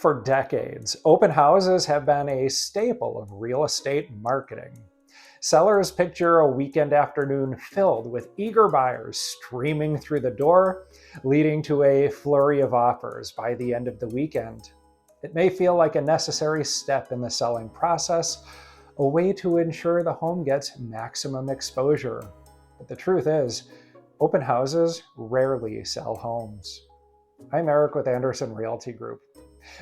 For decades, open houses have been a staple of real estate marketing. Sellers picture a weekend afternoon filled with eager buyers streaming through the door, leading to a flurry of offers by the end of the weekend. It may feel like a necessary step in the selling process, a way to ensure the home gets maximum exposure. But the truth is, open houses rarely sell homes. I'm Eric with Andersen Realty Group.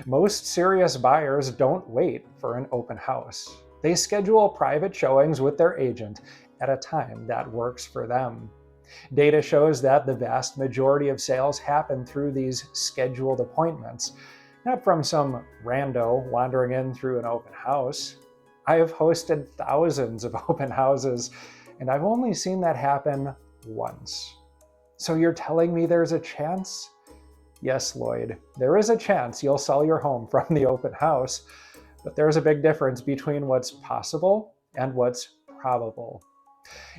Most serious buyers don't wait for an open house. They schedule private showings with their agent at a time that works for them. Data shows that the vast majority of sales happen through these scheduled appointments, not from some rando wandering in through an open house. I have hosted thousands of open houses, and I've only seen that happen once. So you're telling me there's a chance? Yes, Lloyd, there is a chance you'll sell your home from the open house, but there's a big difference between what's possible and what's probable.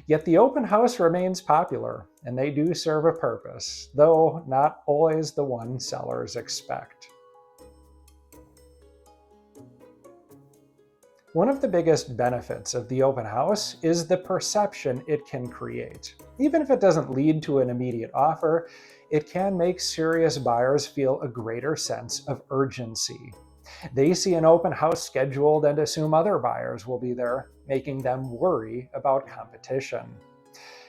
Yet the open house remains popular, and they do serve a purpose, though not always the one sellers expect. One of the biggest benefits of the open house is the perception it can create. Even if it doesn't lead to an immediate offer, it can make serious buyers feel a greater sense of urgency. They see an open house scheduled and assume other buyers will be there, making them worry about competition.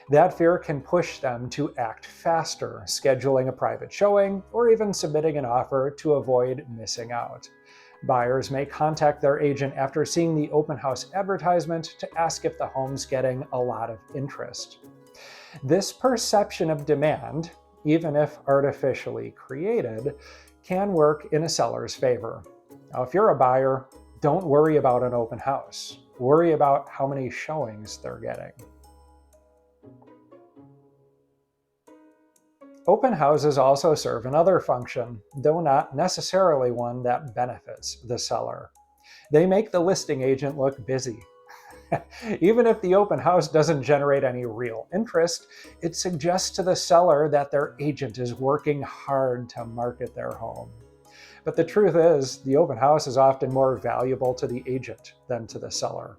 That fear can push them to act faster, scheduling a private showing or even submitting an offer to avoid missing out. Buyers may contact their agent after seeing the open house advertisement to ask if the home's getting a lot of interest. This perception of demand, even if artificially created, can work in a seller's favor. Now, if you're a buyer, don't worry about an open house. Worry about how many showings they're getting. Open houses also serve another function, though not necessarily one that benefits the seller. They make the listing agent look busy. Even if the open house doesn't generate any real interest, it suggests to the seller that their agent is working hard to market their home. But the truth is, the open house is often more valuable to the agent than to the seller.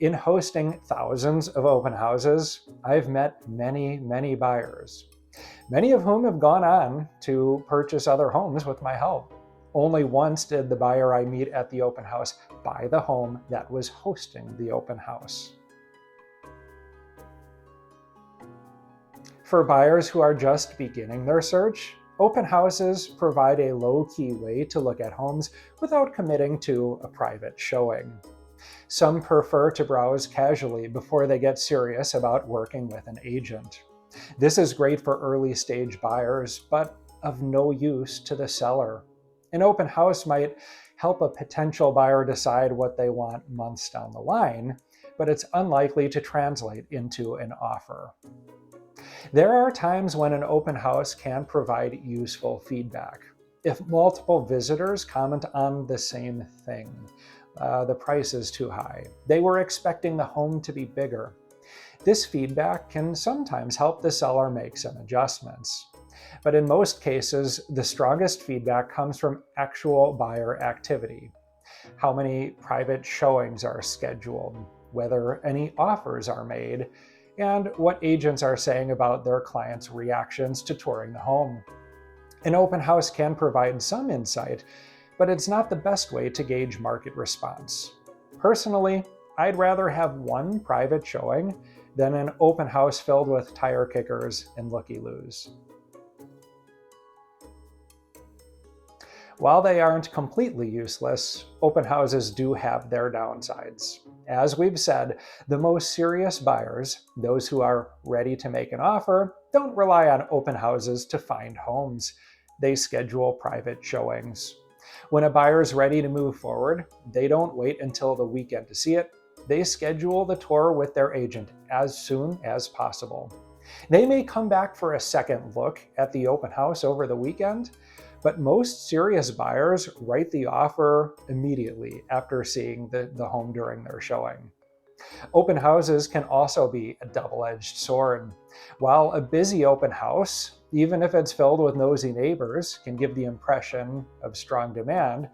In hosting thousands of open houses, I've met many buyers, many of whom have gone on to purchase other homes with my help. Only once did the buyer I meet at the open house buy the home that was hosting the open house. For buyers who are just beginning their search, open houses provide a low-key way to look at homes without committing to a private showing. Some prefer to browse casually before they get serious about working with an agent. This is great for early-stage buyers, but of no use to the seller. An open house might help a potential buyer decide what they want months down the line, but it's unlikely to translate into an offer. There are times when an open house can provide useful feedback. If multiple visitors comment on the same thing, the price is too high, they were expecting the home to be bigger. This feedback can sometimes help the seller make some adjustments. But in most cases, the strongest feedback comes from actual buyer activity. How many private showings are scheduled, whether any offers are made, and what agents are saying about their clients' reactions to touring the home. An open house can provide some insight, but it's not the best way to gauge market response. Personally, I'd rather have one private showing than an open house filled with tire kickers and looky-loos. While they aren't completely useless, open houses do have their downsides. As we've said, the most serious buyers, those who are ready to make an offer, don't rely on open houses to find homes. They schedule private showings. When a buyer is ready to move forward, they don't wait until the weekend to see it. They schedule the tour with their agent as soon as possible. They may come back for a second look at the open house over the weekend, but most serious buyers write the offer immediately after seeing the home during their showing. Open houses can also be a double-edged sword. While a busy open house, even if it's filled with nosy neighbors, can give the impression of strong demand,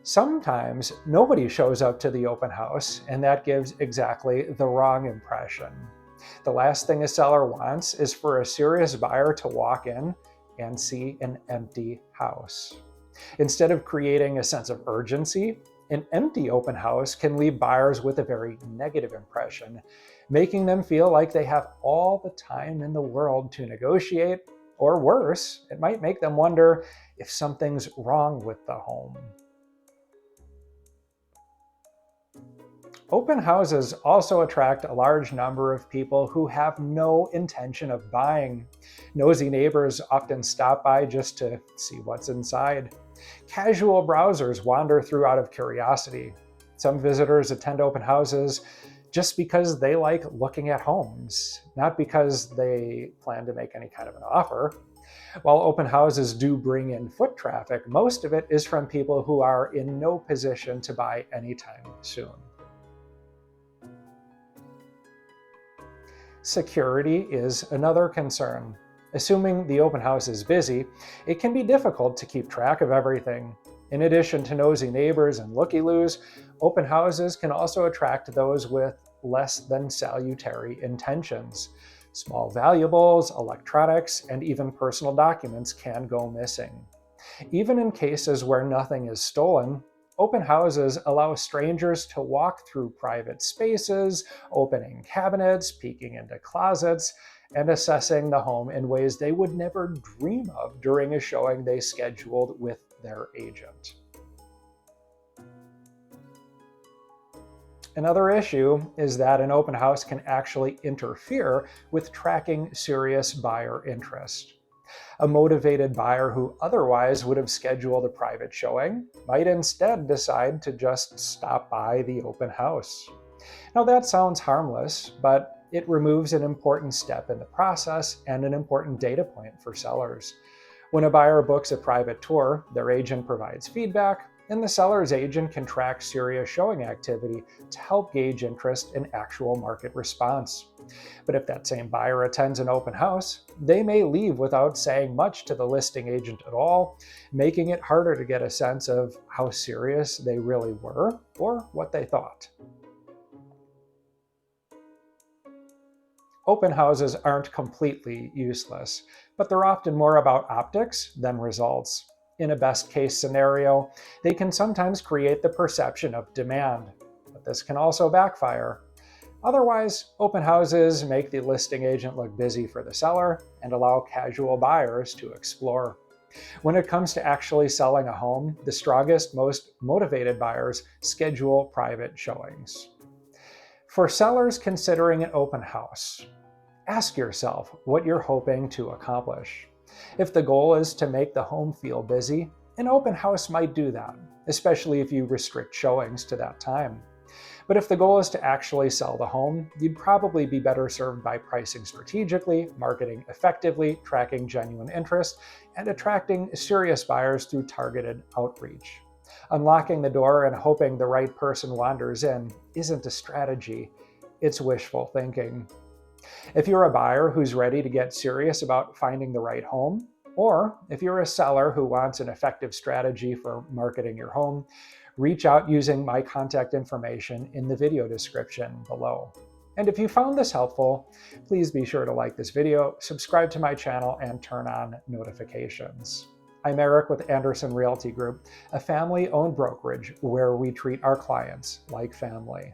sometimes nobody shows up to the open house, and that gives exactly the wrong impression. The last thing a seller wants is for a serious buyer to walk in and see an empty house. Instead of creating a sense of urgency, an empty open house can leave buyers with a very negative impression, making them feel like they have all the time in the world to negotiate, or worse, it might make them wonder if something's wrong with the home. Open houses also attract a large number of people who have no intention of buying. Nosy neighbors often stop by just to see what's inside. Casual browsers wander through out of curiosity. Some visitors attend open houses just because they like looking at homes, not because they plan to make any kind of an offer. While open houses do bring in foot traffic, most of it is from people who are in no position to buy anytime soon. Security is another concern. Assuming the open house is busy, it can be difficult to keep track of everything. In addition to nosy neighbors and looky-loos, open houses can also attract those with less than salutary intentions. Small valuables, electronics, and even personal documents can go missing. Even in cases where nothing is stolen, open houses allow strangers to walk through private spaces, opening cabinets, peeking into closets, and assessing the home in ways they would never dream of during a showing they scheduled with their agent. Another issue is that an open house can actually interfere with tracking serious buyer interest. A motivated buyer who otherwise would have scheduled a private showing might instead decide to just stop by the open house. Now that sounds harmless, but it removes an important step in the process and an important data point for sellers. When a buyer books a private tour, their agent provides feedback, and the seller's agent can track serious showing activity to help gauge interest in actual market response. But if that same buyer attends an open house, they may leave without saying much to the listing agent at all, making it harder to get a sense of how serious they really were or what they thought. Open houses aren't completely useless, but they're often more about optics than results. In a best-case scenario, they can sometimes create the perception of demand, but this can also backfire. Otherwise, open houses make the listing agent look busy for the seller and allow casual buyers to explore. When it comes to actually selling a home, the strongest, most motivated buyers schedule private showings. For sellers considering an open house, ask yourself what you're hoping to accomplish. If the goal is to make the home feel busy, an open house might do that, especially if you restrict showings to that time. But if the goal is to actually sell the home, you'd probably be better served by pricing strategically, marketing effectively, tracking genuine interest, and attracting serious buyers through targeted outreach. Unlocking the door and hoping the right person wanders in isn't a strategy, it's wishful thinking. If you're a buyer who's ready to get serious about finding the right home, or if you're a seller who wants an effective strategy for marketing your home, reach out using my contact information in the video description below. And if you found this helpful, please be sure to like this video, subscribe to my channel, and turn on notifications. I'm Eric with Andersen Realty Group, a family-owned brokerage where we treat our clients like family.